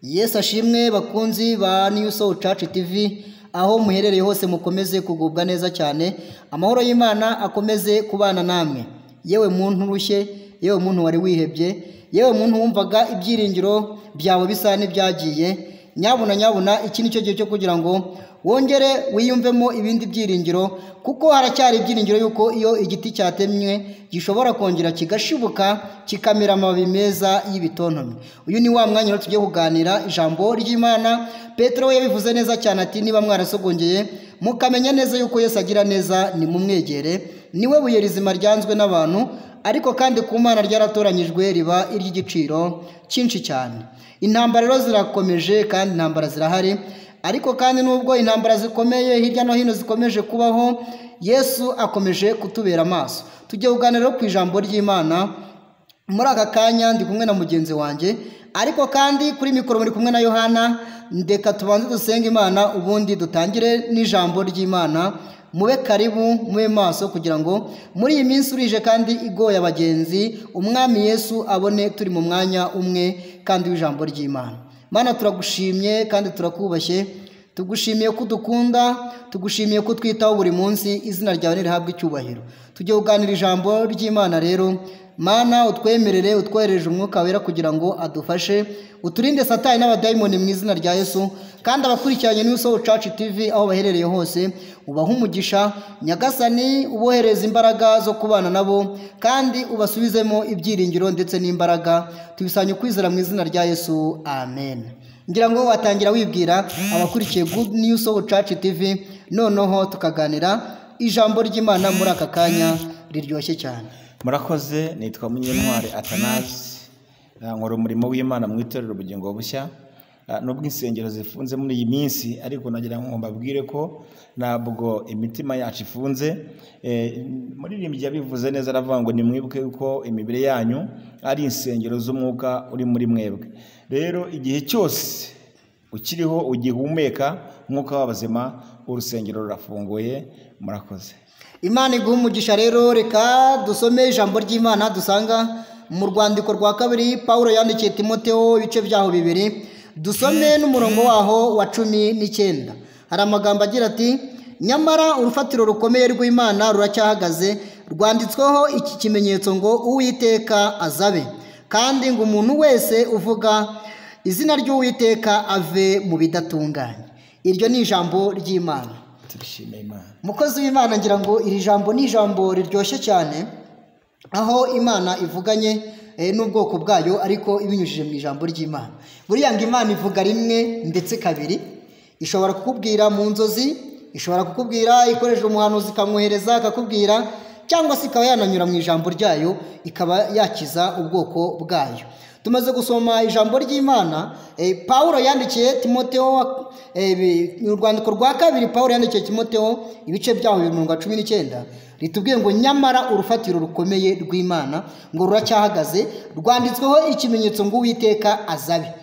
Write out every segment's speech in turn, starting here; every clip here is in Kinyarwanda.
Yesu ashimwe bakunzi ba New Soul Church TV, aho muherereye hose mukomeze kugubwa neza cyane. Amahoro y'Imana akomeze kubana namwe. Yewe muntu rushye, yewe muntu wari wihebye, yewe muntu wumvaga ibyiringiro byawe bisa n'ibyagiye, nyabuna iki nicyo gihe cyo kugira ngo wongere wiyumvemo ibindi byiringiro, kuko haracyari ibyiringiro yuko iyo igiti cyatemwe gishobora kongera kigashibuka kikamera amababi meza y'ibitontomye. Uyu ni wa mwanya tugiye kuganira ijambo ry'Imana. Petero yabivuze neza cyane ati niba mwarasogongeye mukamenya neza yuko Yesu agira neza nimumwegere, niwe buye rizima ryanzwe n'abantu, ariko kandi ku Mana ryaratoranyijwe riba iry'igiciro cyinshi cyane. Intambara rero zirakomeje kandi intambara zirahari, ariko kandi nubwo intambara zikomeye hirya no hino zikomeje kubaho, Yesu akomeje kutubera amaso. Tugiye kuganira ku ijambo ry'Imana. Muri aka kanya ndi kumwe na mugenzi wanjye, ariko kandi kuri mikoro muri kumwe na Yohana. Ndeka tubanze dusenga Imana ubundi dutangire n'ijambo ry'Imana. Mube karibu, mube maso kugira ngo muri iyi minsi urije kandi igoye abagenzi, Umwami Yesu abone turi mu mwanya umwe kandi w'ijambo ry'Imana. Mana turagushimye kandi turakubashye, tugushimiye ko dukunda, tugushimiye ko twitaho buri munsi, izina ryawe nirihabwe icyubahiro. Tugiye kuganira ijambo ry'Imana rero. Mana utwemerere, utwohereje umwuka wera kugira ngo adufashe, uturinde satani n'abadayimoni mu izina rya Yesu. Kandi abakurikiranye New Soul Church TV aho baherereye hose, ubaha umugisha Nyagasani, ubohereza imbaraga zo kubana nabo, kandi ubasubizemo ibyiringiro ndetse n'imbaraga. Tubisanye kwizera mu izina rya Yesu, amen. Ngira ngo watangira wibwira abakurikiye Good New Soul Church TV, noneho tukaganira ijambo ry'Imana muri aka kanya riryoshye cyane. Murakoze, nitwa Munyentwari Athanase, nkora umurimo w'Imana mu itorero Ubugingo Bushya. Nubwo insengero zifunze muri iyi minsi, ariko nagira ngo mbabwire ko ntabwo imitima yacu ifunze. Muririmbyi yabivuze neza, aravuga ngo nimwibuke ko imibiri yanyu ari insengero z'umwuka uri muri mwebwe. Rero igihe cyose ukiriho ugihumeka umwuka w'abazima, urusengero rurafunguye. Murakoze. Imana iguha umugisha. Rero reka dusome ijambo ry'Imana dusanga mu rwandiko rwa kabiri Pawulo yandikiye Timoteyo, ibice byaho 2. Dusome n'umurongo waho wa 19. Hari amagambo agira ati: nyamara urufatiro rukomeye rw'Imana ruracyahagaze, rwanditsweho iki kimenyetso ngo Uwiteka azabe, kandi ngo umuntu wese uvuga izina ry'Uwiteka ave mu bidatunganye. Iryo ni ijambo ry'Imana. Turishimye Imana. Mukozi w'Imana, ngira ngo iri jambo ni ijambo riryoshye cyane, aho Imana ivuganye n'ubwoko bwayo, ariko ibinyujije mu ijambo ry'Imana. Buriya ngo Imana ivuga rimwe ndetse kabiri. Ishobora kukubwira mu nzozi, ishobora kukubwira ikoresheje umuhanuzi ikamwohereza akakubwira, cyangwa se ikaba yananyura mu ijambo ryayo ikaba yakiza ubwoko bwayo. Tumaze gusoma ijambo ry'Imana, Pawulo yandikiye Timoteyo, mu rwandiko rwa kabiri Pawulo yandikiye Timoteyo, ibice byaho 19, ritubwiye ngo nyamara urufatiro rukomeye rw'Imana ngo ruracyahagaze, rwanditsweho ikimenyetso ngo Uwiteka azabe.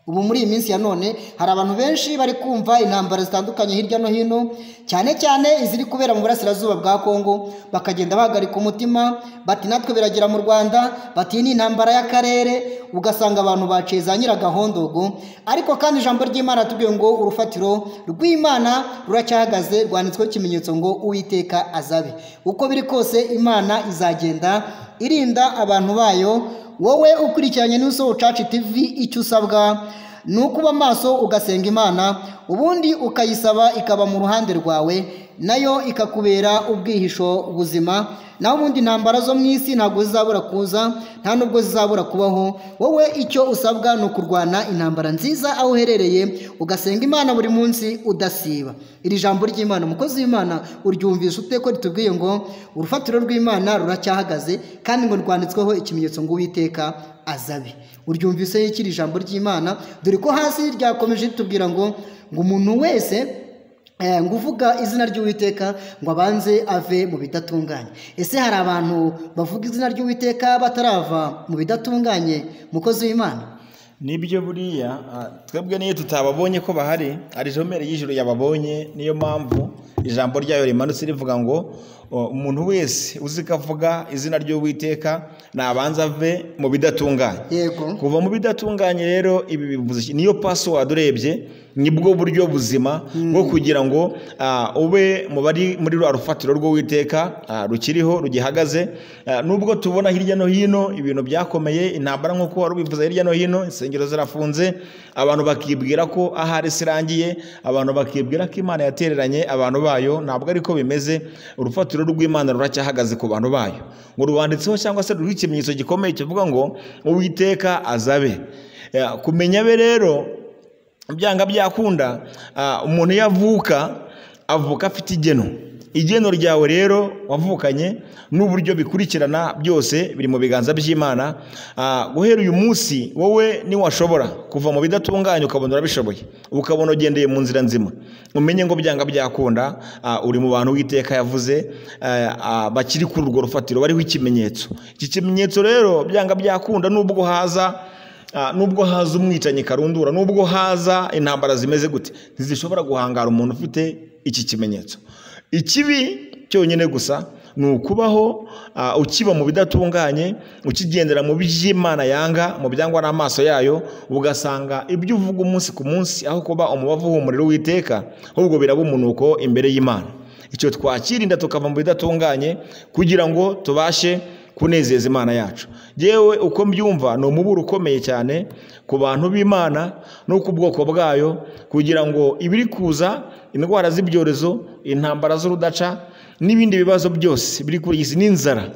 Ubu muri iyi minsi ya none hari abantu benshi bari kumva intambara zitandukanye hirya no hino, cyane cyane iziri kubera mu burasirazuba bwa Kongo, bakagenda bahagarika umutima bati natwe biragera mu Rwanda, bati ni intambara y'akarere, ugasanga abantu baciye za nyiragahondogo. Ariko kandi ijambo ry'Imana tubwiye ngo urufatiro rw'Imana ruracyahagaze, rwanditsweho ikimenyetso ngo Uwiteka azabe. Uko biri kose Imana izagenda irinda abantu bayo. Wowe ukurikiranye New Soul Church TV, icyo usabwa ni ukuba maso ugasenga Imana, ubundi ukayisaba ikaba mu ruhande rwawe, nayo ikakubera ubwihisho buzima. Naho ubundi intambara zo mu isi ntabwo zizabura kuza, nta nubwo zizabura kubaho. Wowe icyo usabwa ni ukurwana intambara nziza aho uherereye, ugasenga Imana buri munsi udasiba. Iri jambo ry'Imana, umukozi w'Imana, uryumvisha ute ko ritubwiye ngo urufatiro rw'Imana ruracyahagaze, kandi ngo rwanditsweho ikimenyetso ngo Uwiteka azabe? Uryumvise ikiri ijambo ry'Imana, dore ko hasi ryakomeje ritubwira ngo umuntu wese ngo uvuga izina ry'Uwiteka ngo abanze ave mu bidatunganye. Ese hari abantu bavuga izina ry'Uwiteka batarava mu bidatunganye, mukozi w'Imana? Nibyo, buriya twebwe niyo tutababonye ko bahari, ari jomere y'ijuru yababonye. Niyo mpamvu ijambo ryayo rimanutse rivuga ngo umuntu wese uzi ko avuga izina ry'Uwiteka nabanza ave mu bidatunganye. Yego. Kuva mu bidatunganye rero ibi bivuze niyo password urebye nibwo buryo buzima bwo kugira ngo ube mu bari muri rufatiro rw'Uwiteka rukiriho rugihagaze. Nubwo tubona hirya no hino ibintu byakomeye, intambara nk'uko wari ubivuze hirya no hino, insengero zirafunze, abantu bakibwira ko ahari sirangiye, abantu bakibwira ko Imana yatereranye abantu bayo. Ntabwo ariko bimeze. Urufatiro rw'Imana ruracyahagaze ku bantu bayo, ngo rwanditseho cyangwa se ruriho ikimenyetso gikomeye kivuga ngo Uwiteka azabe. Kumenya be rero byanga byakunda, umuntu yavuka avuka afite igeno ryawe rero wavukanye n'uburyo bikurikirana byose biri mu biganza by'Imana. Guhera uyu munsi wowe niwashobora kuva mu bidatunganye ukabona urabishoboye, ukabona ugendeye mu nzira nzima, umenye ngo byanga byakunda uri mu bantu Uwiteka yavuze bakiri kuri urwo rufatiro, bariho ikimenyetso. Iki kimenyetso rero byanga byakunda nubwo haza umwicanyi karundura, nubwo haza intambara zimeze gute, ntizishobora guhangara umuntu ufite iki kimenyetso. Ikibi cyonyine gusa ni ukubaho ukiba mu bidatunganye, ukigendera mu by'Imana yanga, mu byangwa n'amaso yayo, ugasanga ibyo uvuga umunsi ku munsi aho kuba umubavu w'umuriro w'Uwiteka, ahubwo biraba umunuko imbere y'Imana. Icyo twakirinda tukava mu bidatunganye kugira ngo tubashe kunezeza Imana yacu. Yewe uko mbyumva ni umuburo ukomeye cyane ku bantu b'Imana no ku bwoko bwayo, kugira ngo ibiri kuza, indwara z'ibyorezo, intambara z'urudaca n'ibindi bibazo byose biri kuri iyi si n'inzara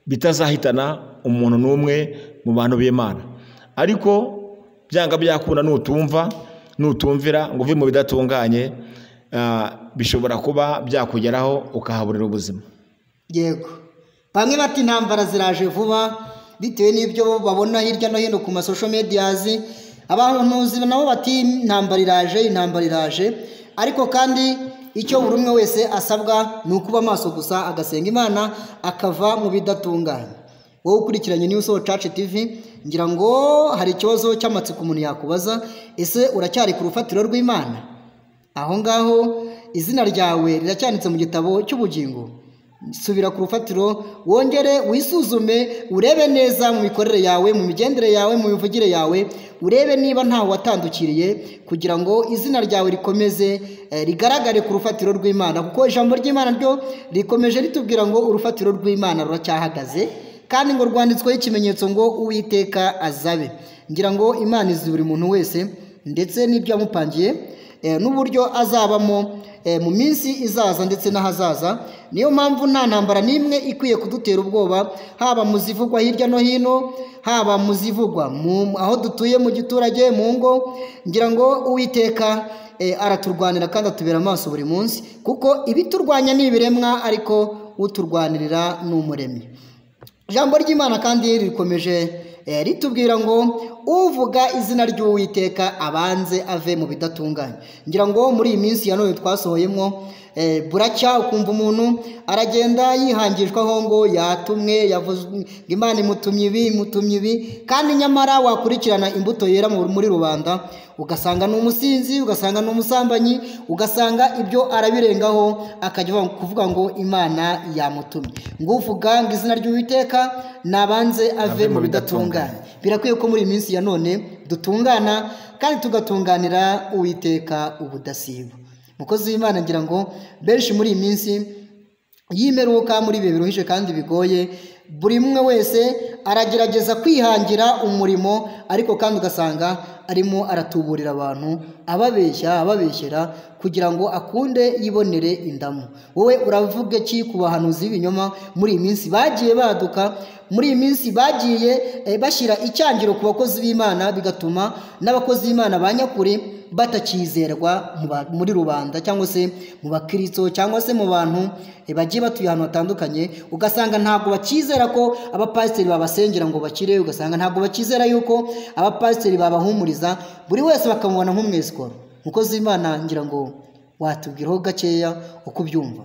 bitazahitana umuntu n'umwe mu bantu b'Imana. Ariko byanga byakunda nutumvira ngo uve mu bidatunganye, bishobora kuba byakugeraho ukahaburira ubuzima. Yego. Bamwe bati intambara ziraje vuba bitewe n'ibyo babona hirya no hino ku masosho medias. Abantu nabo bati intambara iraje, ariko kandi icyo buri umwe wese asabwa ni ukuba amaso gusa, agasenga Imana, akava mu bidatunganye. Wowe ukurikiranye New Soul Church TV, ngira ngo hari ikibazo cy'amatsiko umuntu yakubaza, ese uracyari ku rufatiro rw'Imana? Aho ngaho izina ryawe riracyanditse mu gitabo cy'ubugingo? Subira ku rufatiro, wongere wisuzume, urebe neza mu mikorere yawe, mu migendere yawe, mu mivugire yawe, urebe niba ntawe watandukiriye, kugira ngo izina ryawe rikomeze rigaragare ku rufatiro rw'Imana. Kuko ijambo ry'Imana ryo rikomeje ritubwira ngo urufatiro rw'Imana ruracyahagaze, kandi ngo rwanditsweho ikimenyetso ngo Uwiteka azabe. Ngira ngo Imana izi buri muntu wese ndetse n'ibyo yamupangiye n'uburyo azabamo mu minsi izaza ndetse n'ahazaza. Niyo mpamvu nta ntambara n'imwe ikwiye kudutera ubwoba, haba mu zivugwa hirya no hino, haba mu zivugwa aho dutuye mu giturage, mu ngo. Ngira ngo Uwiteka araturwanira kandi atubera amaso buri munsi, kuko ibiturwanya ni ibiremwa, ariko uturwanirira ni Umuremyi. Ijambo ry'Imana kandi rikomeje ritubwira ngo uvuga izina ry'Uwiteka abanze ave mu bidatunganye. Ngira ngo muri iyi minsi ya none twasohoyemo, buracya ukumva umuntu aragenda yihangishwaho ngo yatumwe, yavuze Imana imutumye ibi, kandi nyamara wakurikirana imbuto yera muri rubanda, ugasanga ni umusinzi, ugasanga ni umusambanyi, ugasanga ibyo arabirengaho, akajya kuvuga ngo Imana yamutumye. Ngo uvuga ngo izina ry'Uwiteka nabanze ave mu bidatunganye. Birakwiye ko muri iyi minsi ya none dutungana kandi tugatunganira Uwiteka ubudasiba. Mukozi w'Imana, ngira ngo benshi muri iyi minsi yimeruka muri ibi biruhije kandi bigoye, buri umwe wese aragerageza kwihangira umurimo, ariko kandi ugasanga arimo aratuburira abantu, ababeshyera kugira ngo akunde yibonere indamu. Wowe uravuga iki ku bahanuzi b'ibinyoma muri iyi minsi bagiye baduka, muri iyi minsi bagiye bashyira icyangiro ku bakozi b'Imana, bigatuma n'abakozi b'Imana ba nyakuri batakizerwa muri rubanda, cyangwa se mu bakristo, cyangwa se mu bantu bagiye batuye ahantu hatandukanye. Ugasanga ntabwo bakizera ko abapasiteri babasengera ngo bakire, ugasanga ntabwo bakizera yuko abapasiteri babahumuriza, buri wese bakamubona nk'umwesikoro. Mukozi w'Imana, ngira ngo watubwiraho gakeya uko ubyumva.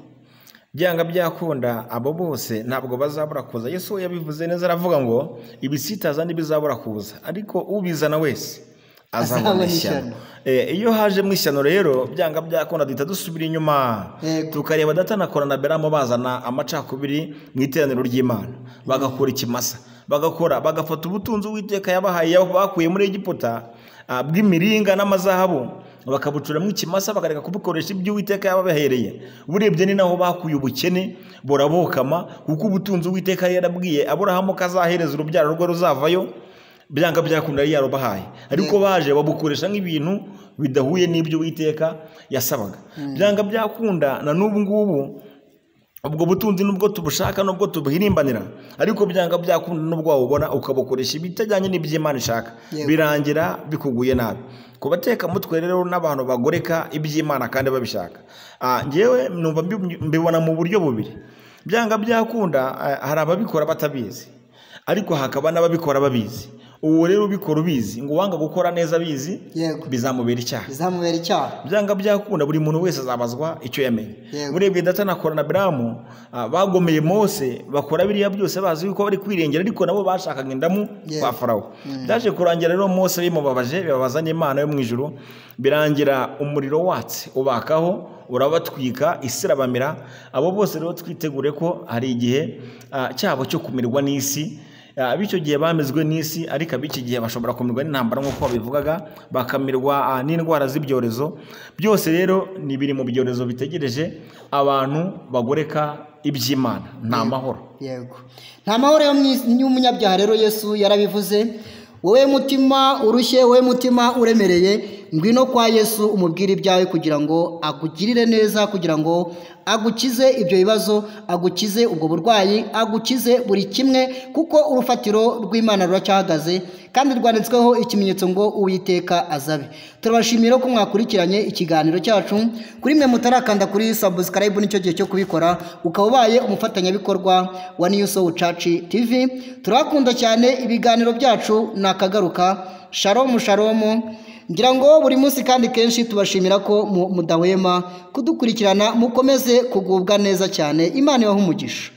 Byanga byakunda abo bose ntabwo bazabura kuza. Yesu yabivuze neza, aravuga ngo ibisitaza ntibizabura kuza, ariko ubizana wese azabona ishyano. iyo haje mu ishyano rero byanga byakunda duhita dusubira inyuma tukareba Data na Kora na Beramu bazana amacakubiri mu iteraniro ry'Imana, bagakora ikimasa, bagafata ubutunzi Uwiteka yabahaye bakuye muri Egiputa bw'imiringa n'amazahabu, bakabucuramo ikimasa bakareka kubukoresha ibyo Uwiteka yabahereye. Urebye ni naho bakuye ubukene burabokama, kuko ubutunzi Uwiteka yarabwiye Aburahamu kazahereza urubyaro rwe ruzavayo, byanga byakunda yari yarubahaye, ariko baje babukoresha nk'ibintu bidahuye n'ibyo Uwiteka yasabaga. Byanga byakunda na n'ubu ngubu ubwo butunzi nubwo tubushaka nubwo tubuhirimbanira, ariko byanga byakunda nubwo wabubona ukabukoresha ibitajyanye n'iby'Imana ishaka, birangira bikuguye nabi. Kubateka mutwe rero n'abantu bagoreka iby'Imana kandi babishaka, ngewe numva mbibona mu buryo bubiri. Byanga byakunda hari ababikora batabizi, ariko hakaba n'ababikora babizi. Uwo rero ubikora ubizi ngo wanga gukora neza bizi bizamubera icyaha. Byanga byakunda buri muntu wese azabazwa icyo yamenye. Urebye Data na Kora na Beramu bagomeye Mose, bakora biriya byose bazi yuko bari kwirengera, ariko nabo bashakaga indamu kwa Farawo. Byaje kurangira rero Mose bimubabaje, bibabazanye Imana yo mu ijuru, birangira umuriro watse ubakaho urabatwika, isi irabamira. Abo bose rero twitegure ko hari igihe cyabo cyo kumirwa n'isi. Bityo gihe bamezwe n'isi, ariko ab'iki gihe bashobora kumirwa n'intambara nk'uko babivugaga, bakamirwa n'indwara z'ibyorezo. Byose rero ni biri mu byorezo bitegereje abantu bagoreka iby'Imana. Nta mahoro, nta mahoro y'umunyabyaha. Rero Yesu yarabivuze, wowe mutima urushye, wowe mutima uremereye, ngwino kwa Yesu umubwire ibyawe kugira ngo akugirire neza, kugira ngo agukize ibyo bibazo, agukize ubwo burwayi, agukize buri kimwe, kuko urufatiro rw'Imana ruracyahagaze kandi rwanditsweho ikimenyetso ngo Uwiteka azabe. Turabashimira ko mwakurikiranye ikiganiro cyacu. Kuri mwe mutarakanda kuri subscribe, nicyo gihe cyo kubikora, ukaba ubaye umufatanyabikorwa wa New Soul Church TV. Turakunda cyane ibiganiro byacu, nakagaruka. Shalom shalom. Ngira ngo buri munsi kandi kenshi tubashimira ko mudahwema kudukurikirana, mukomeze kugubwa neza cyane. Imana ibahe umugisha.